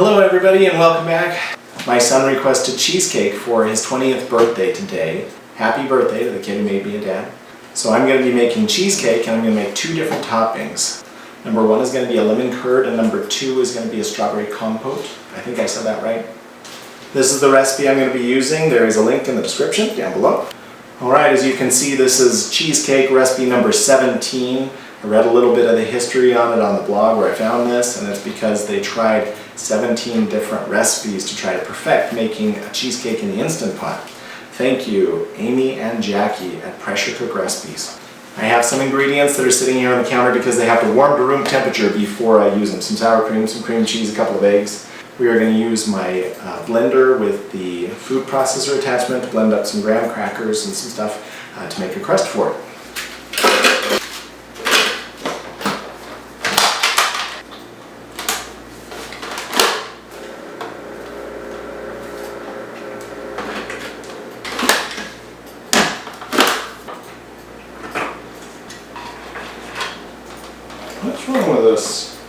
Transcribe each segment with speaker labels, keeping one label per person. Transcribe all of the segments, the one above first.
Speaker 1: Hello everybody and welcome back. My son requested cheesecake for his 20th birthday today. Happy birthday to the kid who made me a dad. So I'm going to be making cheesecake and I'm going to make two different toppings. Number one is going to be a lemon curd and number two is going to be a strawberry compote. I think I said that right. This is the recipe I'm going to be using. There is a link in the description down below. Alright, as you can see, this is cheesecake recipe number 17. I read a little bit of the history on it on the blog where I found this, and it's because they tried 17 different recipes to try to perfect making a cheesecake in the Instant Pot. Thank you, Amy and Jackie at Pressure Cook Recipes. I have some ingredients that are sitting here on the counter because they have to warm to room temperature before I use them. Some sour cream, some cream cheese, a couple of eggs. We are going to use my blender with the food processor attachment to blend up some graham crackers and some stuff to make a crust for it. What's wrong with this?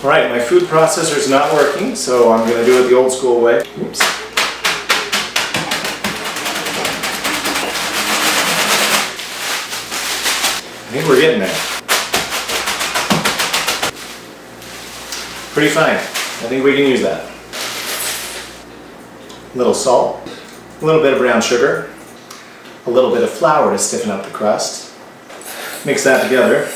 Speaker 1: Alright, my food processor is not working, so I'm going to do it the old school way. Oops. I think we're getting there. Pretty fine. I think we can use that. A little salt, a little bit of brown sugar, a little bit of flour to stiffen up the crust. Mix that together.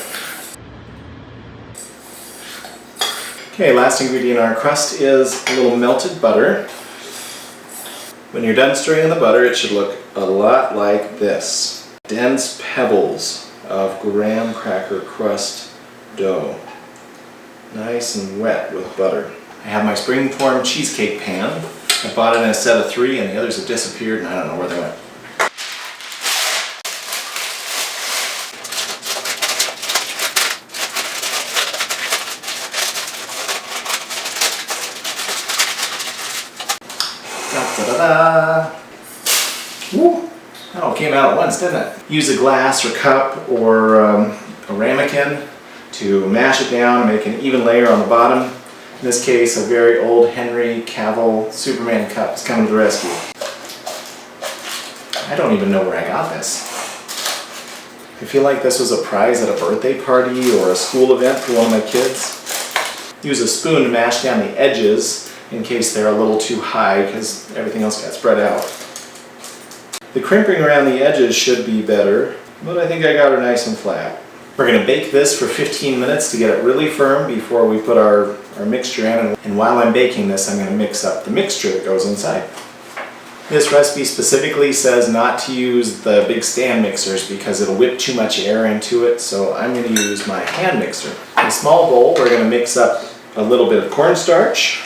Speaker 1: Okay, last ingredient in our crust is a little melted butter. When you're done stirring in the butter, it should look a lot like this. Dense pebbles of graham cracker crust dough. Nice and wet with butter. I have my springform cheesecake pan. I bought it in a set of 3 and the others have disappeared and I don't know where they went. Da-da-da-da! Woo! That all came out at once, didn't it? Use a glass or cup or a ramekin to mash it down and make an even layer on the bottom. In this case, a very old Henry Cavill Superman cup is coming to the rescue. I don't even know where I got this. I feel like this was a prize at a birthday party or a school event for one of my kids. Use a spoon to mash down the edges in case they're a little too high because everything else got spread out. The crimping around the edges should be better, but I think I got her nice and flat. We're going to bake this for 15 minutes to get it really firm before we put our mixture in. And while I'm baking this, I'm going to mix up the mixture that goes inside. This recipe specifically says not to use the big stand mixers because it'll whip too much air into it, so I'm going to use my hand mixer. In a small bowl, we're going to mix up a little bit of cornstarch,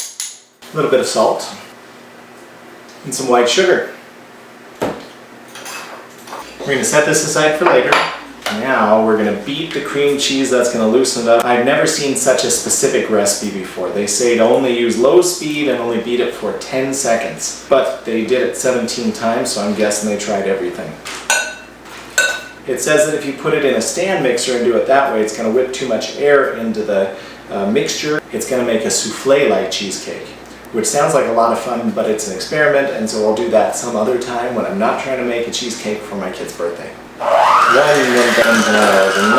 Speaker 1: a little bit of salt, and some white sugar. We're going to set this aside for later. Now we're going to beat the cream cheese. That's going to loosen it up. I've never seen such a specific recipe before. They say to only use low speed and only beat it for 10 seconds. But they did it 17 times, so I'm guessing they tried everything. It says that if you put it in a stand mixer and do it that way, it's going to whip too much air into the mixture. It's going to make a souffle-like cheesecake, which sounds like a lot of fun, but it's an experiment, and so I'll do that some other time when I'm not trying to make a cheesecake for my kid's birthday. 1, 1,000, 9,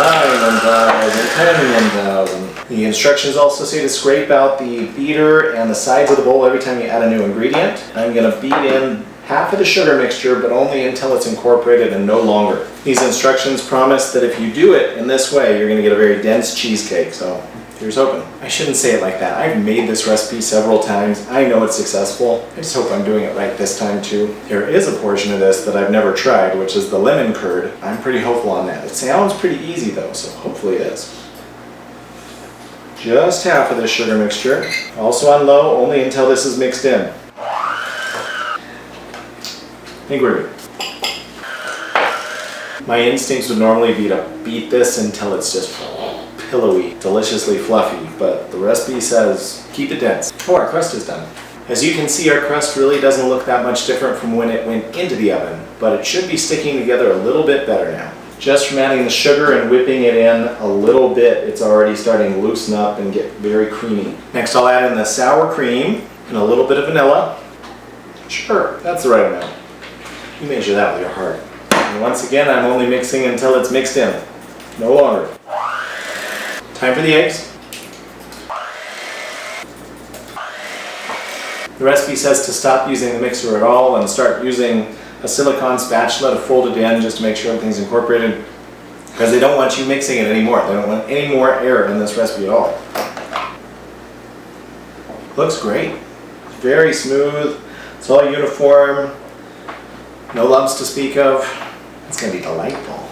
Speaker 1: 1,000, 10, 1,000. The instructions also say to scrape out the beater and the sides of the bowl every time you add a new ingredient. I'm going to beat in half of the sugar mixture, but only until it's incorporated and no longer. These instructions promise that if you do it in this way, you're going to get a very dense cheesecake, so here's hoping. I shouldn't say it like that. I've made this recipe several times. I know it's successful. I just hope I'm doing it right this time too. There is a portion of this that I've never tried, which is the lemon curd. I'm pretty hopeful on that. It sounds pretty easy though, so hopefully it is. Just half of this sugar mixture. Also on low, only until this is mixed in. I think we're good. My instincts would normally be to beat this until it's just pillowy, deliciously fluffy, but the recipe says keep it dense. Oh, our crust is done. As you can see, our crust really doesn't look that much different from when it went into the oven, but it should be sticking together a little bit better now. Just from adding the sugar and whipping it in a little bit, it's already starting to loosen up and get very creamy. Next I'll add in the sour cream and a little bit of vanilla. Sure, that's the right amount. You measure that with your heart. And once again, I'm only mixing until it's mixed in. No longer. Time for the eggs. The recipe says to stop using the mixer at all and start using a silicone spatula to fold it in just to make sure everything's incorporated, because they don't want you mixing it anymore. They don't want any more air in this recipe at all. Looks great. Very smooth. It's all uniform. No lumps to speak of. It's going to be delightful.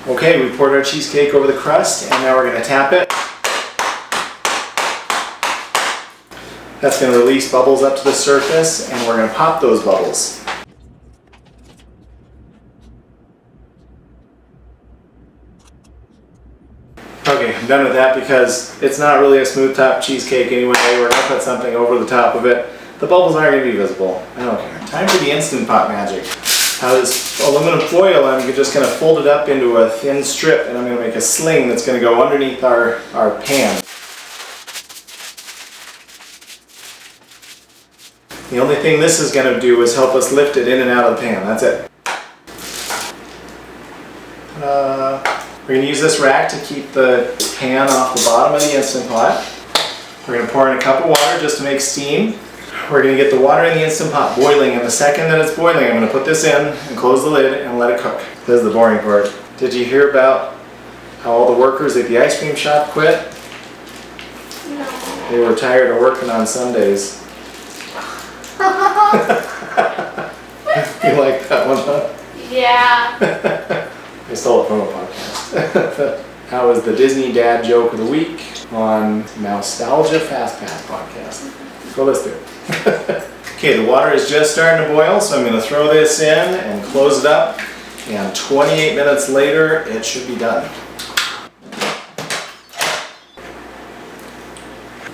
Speaker 1: Okay, we poured our cheesecake over the crust, and now we're going to tap it. That's going to release bubbles up to the surface, and we're going to pop those bubbles. Okay, I'm done with that because it's not really a smooth top cheesecake anyway. We're going to put something over the top of it. The bubbles aren't going to be visible. I don't care. Time for the Instant Pot magic. Now this aluminum foil, I'm just going to fold it up into a thin strip, and I'm going to make a sling that's going to go underneath our pan. The only thing this is going to do is help us lift it in and out of the pan. That's it. We're going to use this rack to keep the pan off the bottom of the Instant Pot. We're going to pour in a cup of water just to make steam. We're going to get the water in the Instant Pot boiling, and the second that it's boiling, I'm going to put this in and close the lid and let it cook. This is the boring part. Did you hear about how all the workers at the ice cream shop quit? No. They were tired of working on Sundays. You like that one, huh? Yeah. I stole it from a podcast. That was the Disney Dad Joke of the Week on Mousetalgia FastPass podcast. Go listen to it. Okay, the water is just starting to boil, so I'm going to throw this in and close it up. And 28 minutes later, it should be done.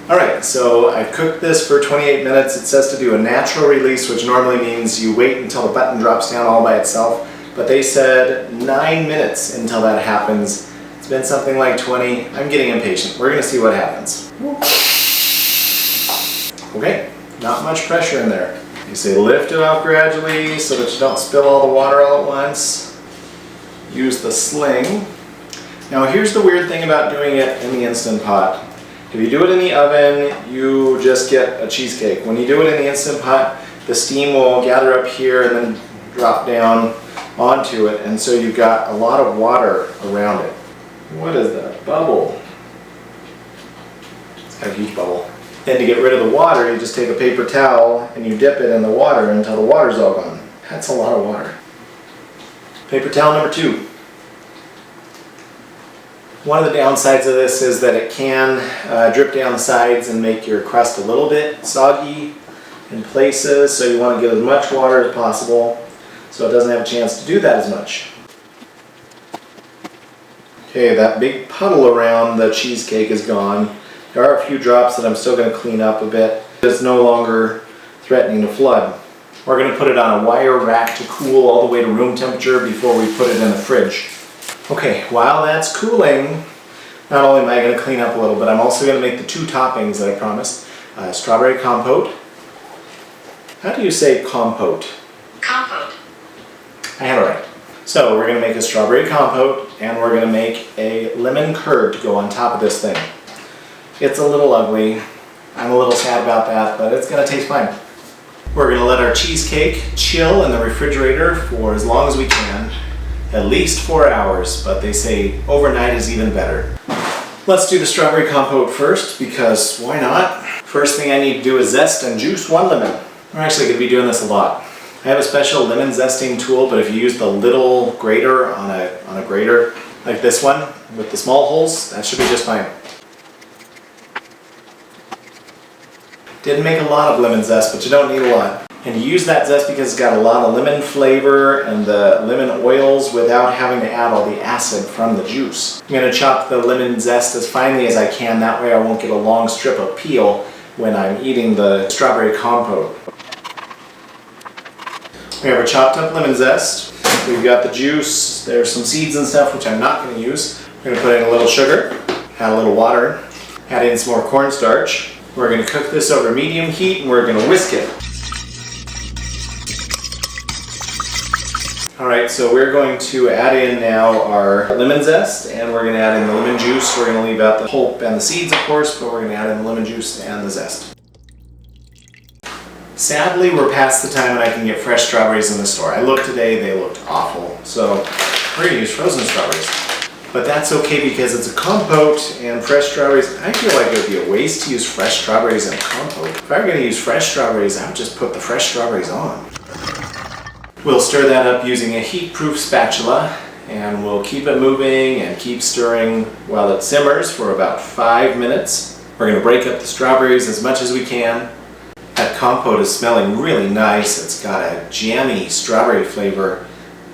Speaker 1: Alright, so I've cooked this for 28 minutes. It says to do a natural release, which normally means you wait until the button drops down all by itself. But they said 9 minutes until that happens. It's been something like 20. I'm getting impatient. We're going to see what happens. Okay, not much pressure in there. You say lift it off gradually so that you don't spill all the water all at once. Use the sling. Now here's the weird thing about doing it in the Instant Pot. If you do it in the oven, you just get a cheesecake. When you do it in the Instant Pot, the steam will gather up here and then drop down onto it, and so you've got a lot of water around it. What is that bubble? It's got a huge bubble. Then to get rid of the water, you just take a paper towel and you dip it in the water until the water's all gone. That's a lot of water. Paper towel number 2. One of the downsides of this is that it can drip down the sides and make your crust a little bit soggy in places, so you want to get as much water as possible so it doesn't have a chance to do that as much. Okay, that big puddle around the cheesecake is gone. There are a few drops that I'm still going to clean up a bit. It's no longer threatening to flood. We're going to put it on a wire rack to cool all the way to room temperature before we put it in the fridge. Okay, while that's cooling, not only am I going to clean up a little, but I'm also going to make the 2 toppings that I promised. Strawberry compote. How do you say compote?
Speaker 2: Compote.
Speaker 1: I had it right. So we're going to make a strawberry compote, and we're going to make a lemon curd to go on top of this thing. It's a little ugly. I'm a little sad about that, but it's going to taste fine. We're going to let our cheesecake chill in the refrigerator for as long as we can. At least 4 hours, but they say overnight is even better. Let's do the strawberry compote first, because why not? First thing I need to do is zest and juice 1 lemon. We're actually going to be doing this a lot. I have a special lemon zesting tool, but if you use the little grater on a grater, like this one, with the small holes, that should be just fine. Didn't make a lot of lemon zest, but you don't need a lot. And you use that zest because it's got a lot of lemon flavor and the lemon oils without having to add all the acid from the juice. I'm going to chop the lemon zest as finely as I can, that way I won't get a long strip of peel when I'm eating the strawberry compote. We have our chopped up lemon zest. We've got the juice. There's some seeds and stuff which I'm not going to use. We're going to put in a little sugar, add a little water, add in some more cornstarch. We're going to cook this over medium heat and we're going to whisk it. Alright, so we're going to add in now our lemon zest and we're going to add in the lemon juice. We're going to leave out the pulp and the seeds, of course, but we're going to add in the lemon juice and the zest. Sadly, we're past the time when I can get fresh strawberries in the store. I looked today, they looked awful. So we're going to use frozen strawberries. But that's okay because it's a compote and fresh strawberries. I feel like it would be a waste to use fresh strawberries in a compote. If I were going to use fresh strawberries, I would just put the fresh strawberries on. We'll stir that up using a heat-proof spatula and we'll keep it moving and keep stirring while it simmers for about 5 minutes. We're going to break up the strawberries as much as we can. That compote is smelling really nice. It's got a jammy strawberry flavor,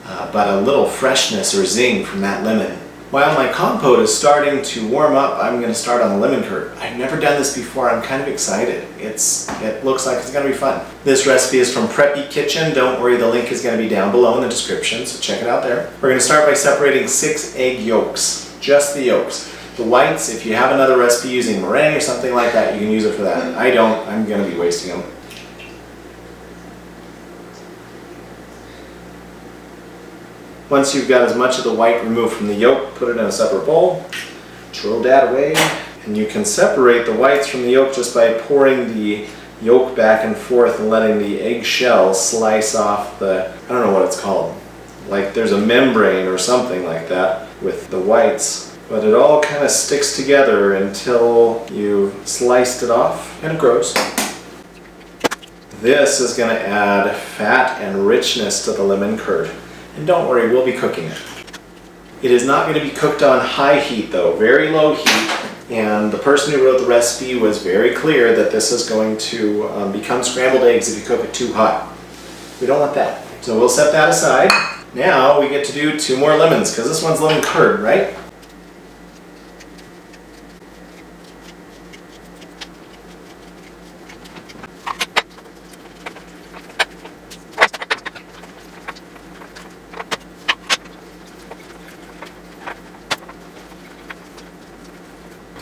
Speaker 1: but a little freshness or zing from that lemon. While my compote is starting to warm up, I'm going to start on the lemon curd. I've never done this before. I'm kind of excited. It looks like it's going to be fun. This recipe is from Preppy Kitchen. Don't worry, the link is going to be down below in the description, so check it out there. We're going to start by separating 6 egg yolks, just the yolks. The whites, if you have another recipe using meringue or something like that, you can use it for that. I don't. I'm going to be wasting them. Once you've got as much of the white removed from the yolk, put it in a separate bowl, throw that away, and you can separate the whites from the yolk just by pouring the yolk back and forth and letting the egg shell slice off the, I don't know what it's called, like there's a membrane or something like that with the whites. But it all kind of sticks together until you sliced it off and it grows. This is going to add fat and richness to the lemon curd. And don't worry, we'll be cooking it. It is not going to be cooked on high heat though, very low heat. And the person who wrote the recipe was very clear that this is going to become scrambled eggs if you cook it too hot. We don't want that. So we'll set that aside. Now we get to do 2 more lemons because this one's lemon curd, right?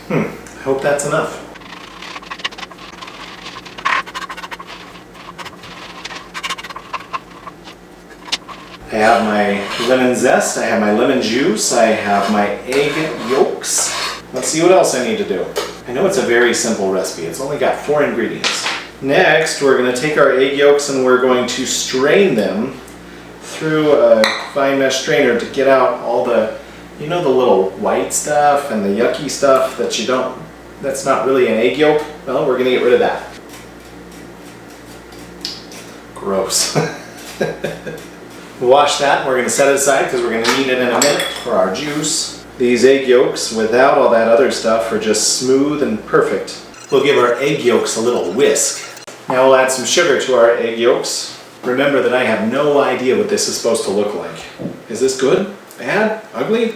Speaker 1: I hope that's enough. I have my lemon zest, I have my lemon juice, I have my egg yolks. Let's see what else I need to do. I know it's a very simple recipe. It's only got 4 ingredients. Next, we're going to take our egg yolks and we're going to strain them through a fine mesh strainer to get out all the, you know, the little white stuff and the yucky stuff that you don't, that's not really an egg yolk. Well, we're going to get rid of that. Gross. Wash that and we're going to set it aside because we're going to need it in a minute for our juice. These egg yolks, without all that other stuff, are just smooth and perfect. We'll give our egg yolks a little whisk. Now we'll add some sugar to our egg yolks. Remember that I have no idea what this is supposed to look like. Is this good? Bad? Ugly?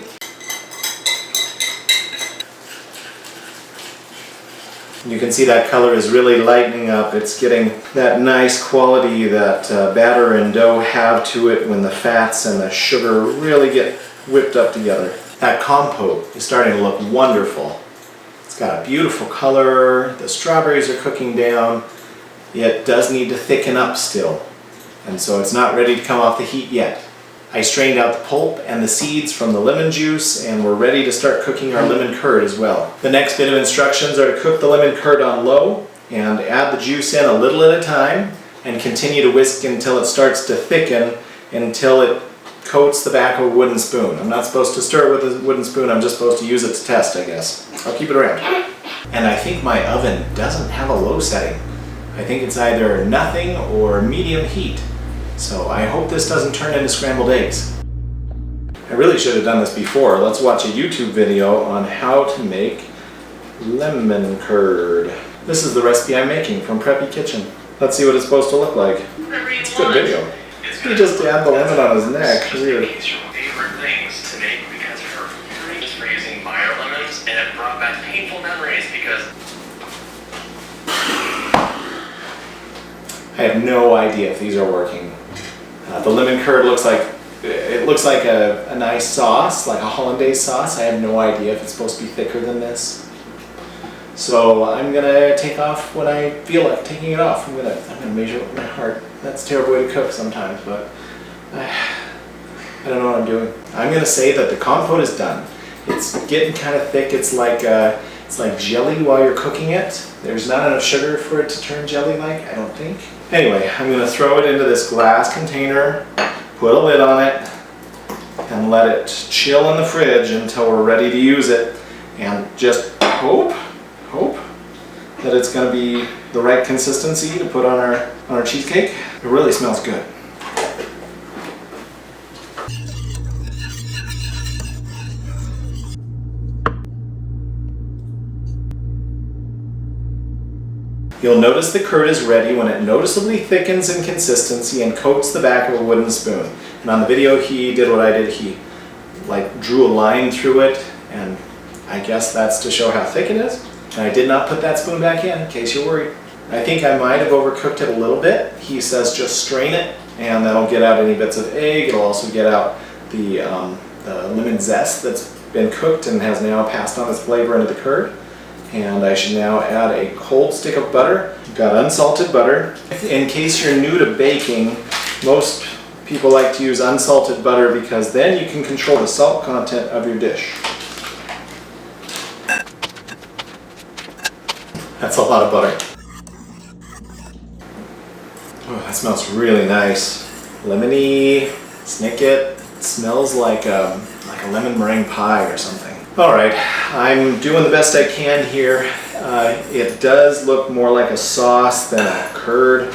Speaker 1: You can see that color is really lightening up. It's getting that nice quality that batter and dough have to it when the fats and the sugar really get whipped up together. That compote is starting to look wonderful. It's got a beautiful color. The strawberries are cooking down. It does need to thicken up still. And so it's not ready to come off the heat yet. I strained out the pulp and the seeds from the lemon juice and we're ready to start cooking our lemon curd as well. The next bit of instructions are to cook the lemon curd on low and add the juice in a little at a time and continue to whisk until it starts to thicken until it coats the back of a wooden spoon. I'm not supposed to stir it with a wooden spoon, I'm just supposed to use it to test, I guess. I'll keep it around. And I think my oven doesn't have a low setting. I think it's either nothing or medium heat. So I hope this doesn't turn into scrambled eggs. I really should have done this before. Let's watch a YouTube video on how to make lemon curd. This is the recipe I'm making from Preppy Kitchen. Let's see what it's supposed to look like. It's a good video. He just dabbed the lemon on his neck. Weird.
Speaker 2: Favorite things to make because of her just for using bio lemons, and it brought back painful memories because
Speaker 1: I have no idea if these are working. The lemon curd looks like a nice sauce, like a hollandaise sauce. I have no idea if it's supposed to be thicker than this. So I'm gonna take off when I feel like taking it off. I'm gonna measure it with my heart. That's a terrible way to cook sometimes, but I don't know what I'm doing. I'm gonna say that the compote is done. It's getting kind of thick. It's like jelly while you're cooking it. There's not enough sugar for it to turn jelly-like, I don't think. Anyway, I'm gonna throw it into this glass container, put a lid on it, and let it chill in the fridge until we're ready to use it, and just hope that it's gonna be the right consistency to put on our cheesecake. It really smells good. You'll notice the curd is ready when it noticeably thickens in consistency and coats the back of a wooden spoon. And on the video he did what I did. He drew a line through it, and I guess that's to show how thick it is. And I did not put that spoon back in case you're worried. I think I might have overcooked it a little bit. He says just strain it and that'll get out any bits of egg. It'll also get out the lemon zest that's been cooked and has now passed on its flavor into the curd. And I should now add a cold stick of butter. I've got unsalted butter. In case you're new to baking, most people like to use unsalted butter because then you can control the salt content of your dish. That's a lot of butter. Oh, that smells really nice. Lemony, snicket. It smells like a lemon meringue pie or something. All right, I'm doing the best I can here. It does look more like a sauce than a curd.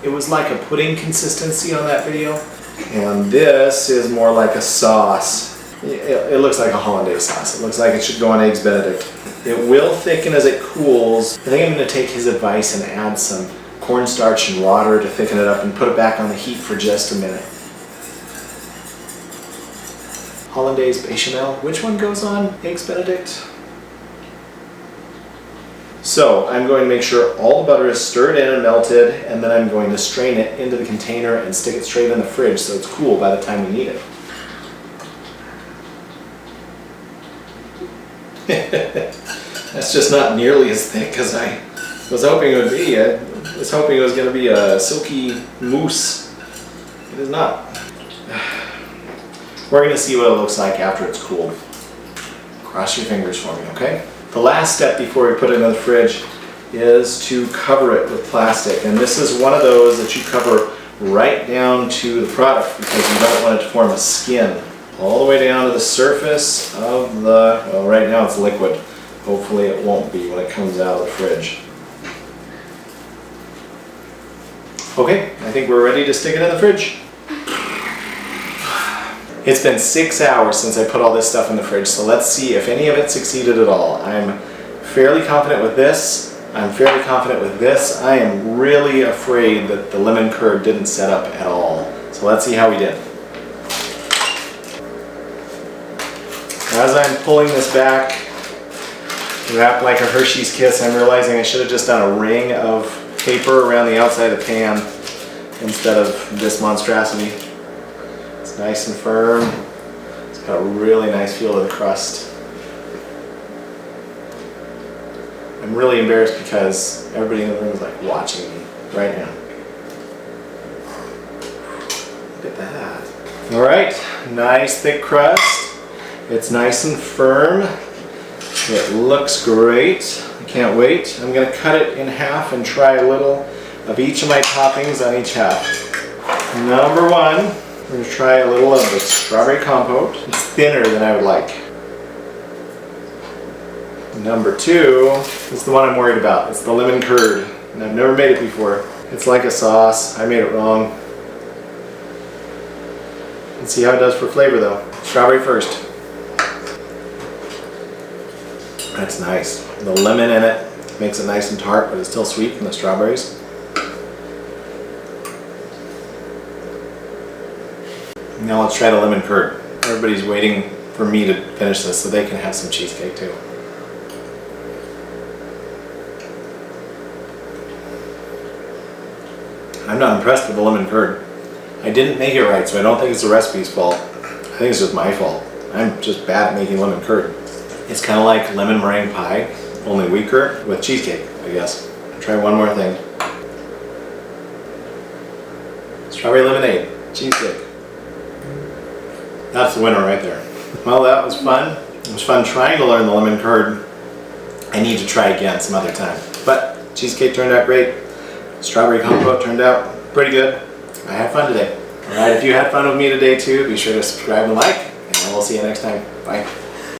Speaker 1: It was like a pudding consistency on that video, and this is more like a sauce. It looks like a hollandaise sauce. It looks like it should go on Eggs Benedict. It will thicken as it cools. I think I'm going to take his advice and add some cornstarch and water to thicken it up and put it back on the heat for just a minute. Hollandaise bechamel. Which one goes on Eggs Benedict? So I'm going to make sure all the butter is stirred in and melted, and then I'm going to strain it into the container and stick it straight in the fridge so it's cool by the time we need it. That's just not nearly as thick as I was hoping it would be. I was hoping it was going to be a silky mousse. It is not. We're going to see what it looks like after it's cooled. Cross your fingers for me, okay? The last step before we put it in the fridge is to cover it with plastic. And this is one of those that you cover right down to the product because you don't want it to form a skin. All the way down to the surface of the, well, right now it's liquid. Hopefully it won't be when it comes out of the fridge. Okay, I think we're ready to stick it in the fridge. It's been 6 hours since I put all this stuff in the fridge, so let's see if any of it succeeded at all. I'm fairly confident with this. I'm fairly confident with this. I am really afraid that the lemon curd didn't set up at all. So let's see how we did. As I'm pulling this back, wrapped like a Hershey's Kiss, I'm realizing I should have just done a ring of paper around the outside of the pan instead of this monstrosity. It's nice and firm. It's got a really nice feel to the crust. I'm really embarrassed because everybody in the room is like watching me right now. Look at that. All right, nice thick crust. It's nice and firm. It looks great. I can't wait. I'm going to cut it in half and try a little of each of my toppings on each half. Number one, we're going to try a little of the strawberry compote. It's thinner than I would like. Number two is the one I'm worried about. It's the lemon curd. And I've never made it before. It's like a sauce. I made it wrong. Let's see how it does for flavor though. Strawberry first. That's nice. The lemon in it makes it nice and tart, but it's still sweet from the strawberries. Now let's try the lemon curd. Everybody's waiting for me to finish this so they can have some cheesecake too. I'm not impressed with the lemon curd. I didn't make it right, so I don't think it's the recipe's fault. I think it's just my fault. I'm just bad at making lemon curd. It's kind of like lemon meringue pie, only weaker with cheesecake, I guess. Try one more thing. Strawberry lemonade, cheesecake. That's the winner right there. Well, that was fun. It was fun trying to learn the lemon curd. I need to try again some other time. But cheesecake turned out great. Strawberry compote turned out pretty good. I had fun today. All right, if you had fun with me today too, be sure to subscribe and like, and we'll see you next time. Bye.